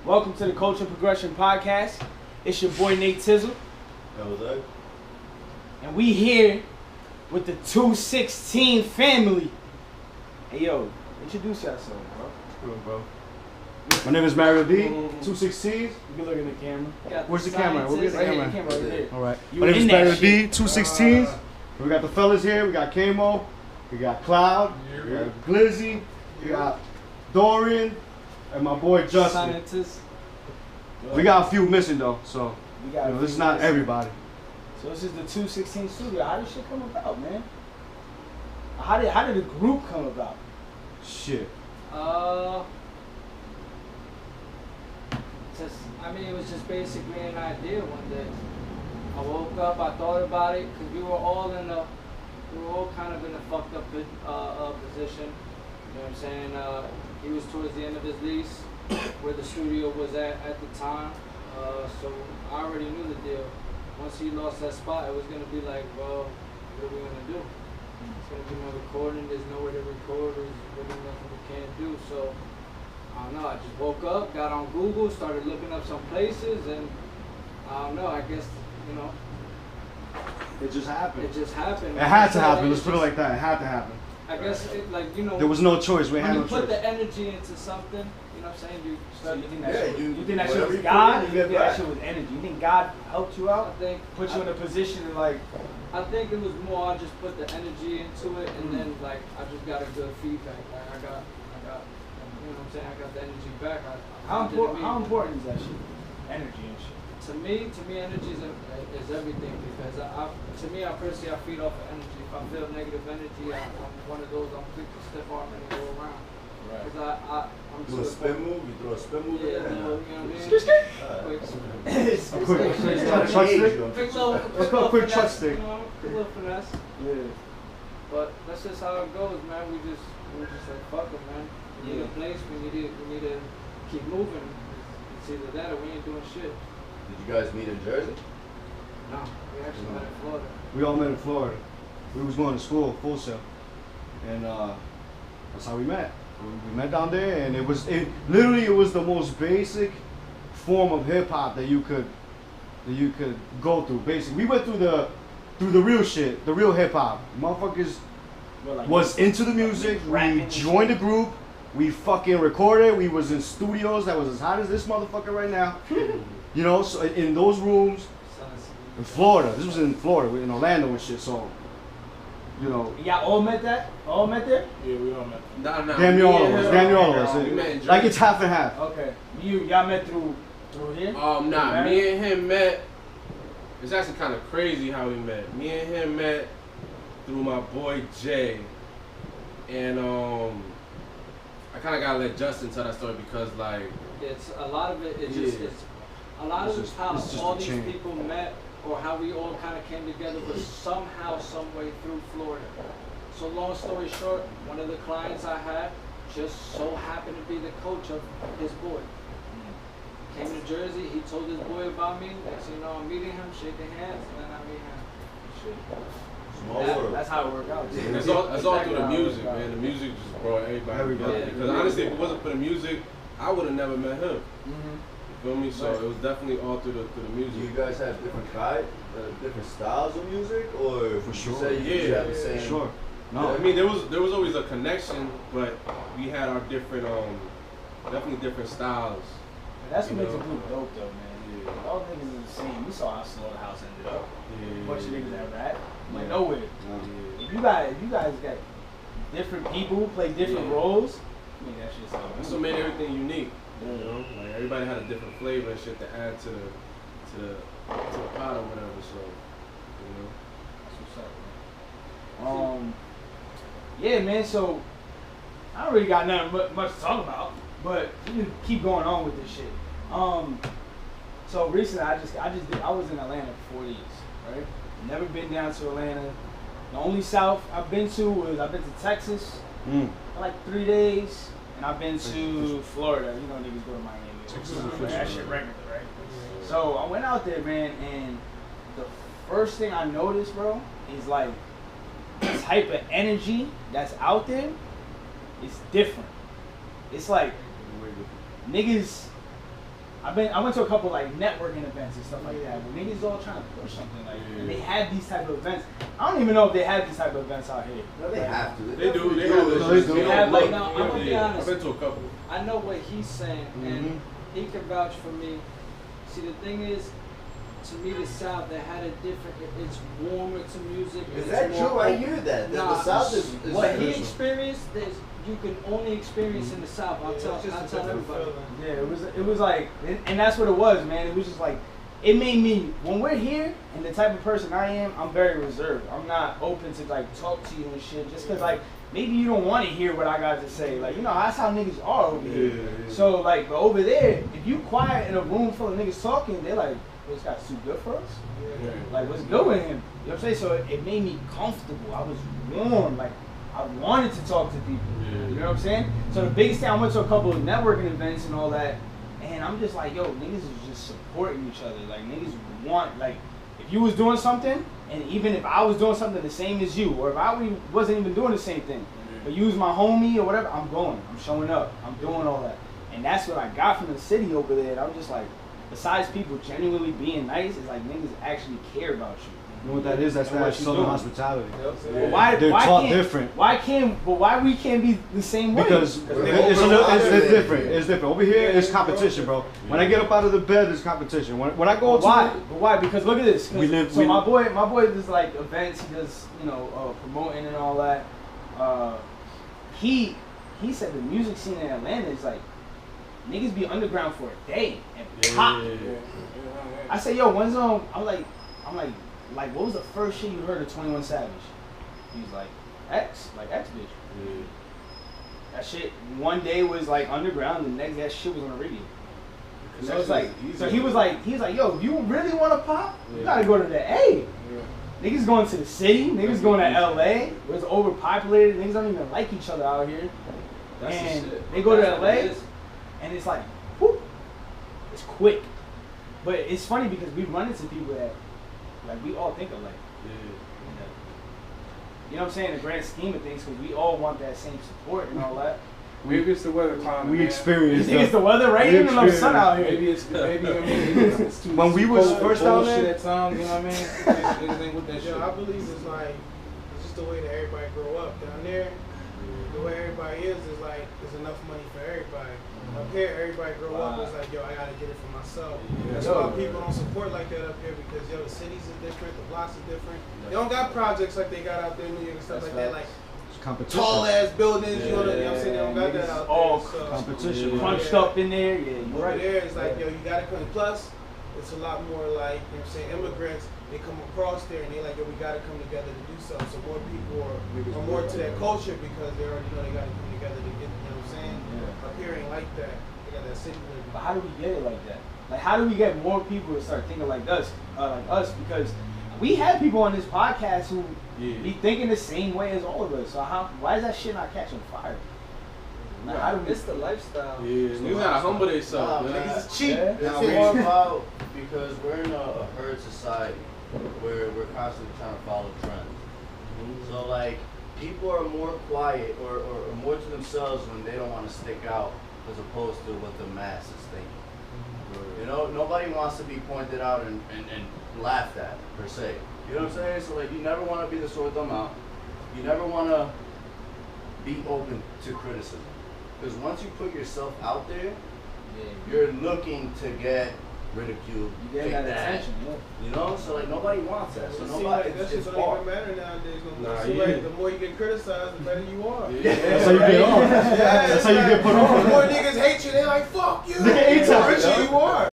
Welcome to the Culture Progression Podcast. It's your boy Nate Tizzle. That was that. And we here with the 216 family. Hey yo, introduce yourself, bro. Good, bro. My name is Mario D. 216. You can look in the camera. Where's the camera? We'll get the camera. Right here. All right. You My name is in that Mario shit. D. 216. We got the fellas here. We got Kamo. We got Cloud. We got Glizzy. We got Dorian. And my boy Justin. Scientist. We got a few missing though, so We got a this is few not missing. everybody. So this is the 216 studio. How did shit come about, man? How did the group come about? Shit. It was just basically an idea one day. I woke up, I thought about it, because we were all kind of in a fucked up position. You know what I'm saying? He was towards the end of his lease, where the studio was at the time. So I already knew the deal. Once he lost that spot, it was gonna be like, well, what are we gonna do? It's gonna be no recording. There's nowhere to record. There's really nothing we can't do. So I don't know. I just woke up, got on Google, started looking up some places, and I don't know. I guess It just happened. it just happened. It had to happen. Let's put it like that. It had to happen. I guess There was no choice. We when had you no put choice. the energy into something, you know what I'm saying? You So start you to think think that Yeah, shit, you- you think that shit whatever was you God? put Or in, you you think get that back. shit was energy? You think God helped you out? Put you in a position to like. I think it was more I just put the energy into it, and then like I just got a good feedback. Like I got, you know what I'm saying? I got the energy back. How important is that shit? Energy and shit. To me, energy is everything, because to me, I personally, I feed off of energy. If I feel negative energy, I'm one of those, I'm quick to stiff arm and go around. Right. Because I'm Do a spin move. You throw a spin move. Yeah, in you know what I mean? Alright. Quick Touch stick. Let's go quick touch stick. You know, quick little finesse. Yeah. But that's just how it goes, man. We just like, fuck it, man. We need a place. We need to keep moving. It's either that or we ain't doing shit. Did you guys meet in Jersey? No, we actually met in Florida. We all met in Florida. We was going to school, Full Sail, and that's how we met. We met down there, and it was the most basic form of hip hop that you could go through. Basically, we went through the real shit, the real hip hop. Motherfuckers was into the music. We joined the group. We fucking recorded. We was in studios that was as hot as this motherfucker right now. You know, so in those rooms in Florida. This was in Florida, in Orlando and shit. So, you know. Y'all all met that? All met there? Yeah, we all met. Nah. Damn near all of us. Damn near all of We met in us. Jersey. Like it's half and half. Okay. Y'all met through here? Nah, me and him met. It's actually kind of crazy how we met. Me and him met through my boy Jay, and I kind of gotta let Justin tell that story because like It's a lot of it. It's just it's a lot of it's how it's just all the these chain. people met, or how we all kind of came together, was somehow, some way through Florida. So long story short, one of the clients I had just so happened to be the coach of his boy. Came to Jersey, he told his boy about me. Next thing you know, I'm meeting him, shaking hands, and then I meet him. Shit. Small world. That's how it worked out. it's all through the music, man. The music just brought everybody together. Yeah. Because honestly, if it wasn't for the music, I would have never met him. Mm-hmm. You feel me? So it was definitely all through the Do music. you guys have different styles of music, or For you sure. say you Yeah. have the same? Sure. I No. mean, there was always a connection, but we had our different definitely different styles. That's what You makes a know. group dope, though, man. Yeah. All niggas is the same. We saw how Slaughterhouse ended up. Yeah. A bunch of niggas that rap. Like, Yeah. nowhere. Yeah. If you guys got different people who play different Yeah. roles, I mean, that shit's so That's what made everything unique. You know, like everybody had a different flavor and shit to add to the pot or whatever. So, you know. That's what's up, man. Yeah, man. So I don't really got nothing much to talk about, but we can keep going on with this shit. So recently, I was in Atlanta for 4 years, right? Never been down to Atlanta. The only South I've been to Texas for like 3 days, and I've been to Florida. You know, niggas go to Miami. That shit regular, right? So I went out there, man, and the first thing I noticed, bro, is like the type of energy that's out there is different. It's like niggas I went to a couple like networking events and stuff like that. Where niggas all trying to push something like, and they had these type of events. I don't even know if they have these type of events out here. No, they have to. They do. They have, like, no, I'm gonna be honest. I've been to a couple. I know what he's saying, and he can vouch for me. See, the thing is, to me, the South, they had a different. It's warmer to music. Is that true? I hear that. The South is what he experienced. You can only experience in the South. I'll tell everybody. Yeah, it was like, and that's what it was, man. It was just like, it made me, when we're here, and the type of person I am, I'm very reserved. I'm not open to like talk to you and shit, just cause like, maybe you don't want to hear what I got to say. Like, you know, that's how niggas are over here. Yeah. So like, but over there, if you quiet in a room full of niggas talking, they're like, this guy's too good for us? Yeah. Like, what's good with him? You know what I'm saying? So it made me comfortable. I was warm. Like, I wanted to talk to people. Yeah. You know what I'm saying? So the biggest thing, I went to a couple of networking events and all that, and I'm just like, yo, niggas is just supporting each other. Like, niggas want, like, if you was doing something, and even if I was doing something the same as you, or if I wasn't even doing the same thing, but you was my homie or whatever, I'm going. I'm showing up. I'm doing all that. And that's what I got from the city over there. And I'm just like, besides people genuinely being nice, it's like niggas actually care about you. You know what that is? That's And that what you Southern doing. hospitality. Well, They're why taught can't, different. Why we can't be the same way? Because it's different. It's different. Over here, it's competition, bro. When I get up out of the bed, it's competition. When I go to why? Because look at this. My boy does like events. He does, you know, promoting and all that. He said the music scene in Atlanta is like, niggas be underground for a day and pop. I say, yo, when's I'm like, what was the first shit you heard of 21 Savage? He's like, X bitch. Yeah. That shit one day was like underground, the next that shit was on the radio. So it's like, so he was like, yo, if you really want to pop, you gotta go to the A. Niggas going to the city, niggas going to LA, where it's overpopulated, niggas don't even like each other out here. And they go to LA, and it's like, whoop, it's quick. But it's funny because we run into people that, like, we all think alike. You know what I'm saying? In the grand scheme of things, because we all want that same support and all that. Maybe it's the weather climate. we experienced You think it's the weather, right? Even though the sun out here. Maybe it's too When we was first down bullshit there, at times, you know what I mean? Anything with that shit. I believe it's like, it's just the way that everybody grow up down there. The way everybody is like, there's enough money for everybody. Up here, everybody grow up, it's like, yo, I gotta get it for myself. That's why people don't support like that up here, because, yo, the cities are different, the blocks are different. They don't got projects like they got out there in New York and stuff like that, like competition. tall ass buildings, you know what I'm saying? They don't got that out there. All So, competition. crunched up in there, yeah, you're over right. there, it's like, yo, you gotta come. Plus, it's a lot more like, you know what I'm saying, immigrants, they come across there and they like, yo, we gotta come together to do something. So more people are more to that culture because they already know they gotta come together to get, you know what I'm saying? Yeah. Up here ain't like that. They got that city living. But how do we get it like that? Like, how do we get more people to start thinking like us? Because we have people on this podcast who be thinking the same way as all of us. So why is that shit not catching fire? Like, how do we? It's the lifestyle. Yeah, you gotta humble themselves. Nah, man. niggas is cheap. Yeah. It's more about, because we're in a herd society where we're constantly trying to follow trends. So like, people are more quiet or more to themselves when they don't want to stick out, as opposed to what the mass is thinking. You know, nobody wants to be pointed out and laughed at, per se. You know what I'm saying? So like, you never want to be the sore thumb out. You never want to be open to criticism. Because once you put yourself out there, you're looking to get ridiculed, You get that attention, you know? So like, nobody wants that. So It seems nobody, like that shit it's don't hard. even matter nowadays. No more. Nah, So yeah. like, the more you get criticized, the better you are. That's how you get on. That's how you get put The more on. niggas hate you, they're like, fuck you. Look at Aint. The richer you are.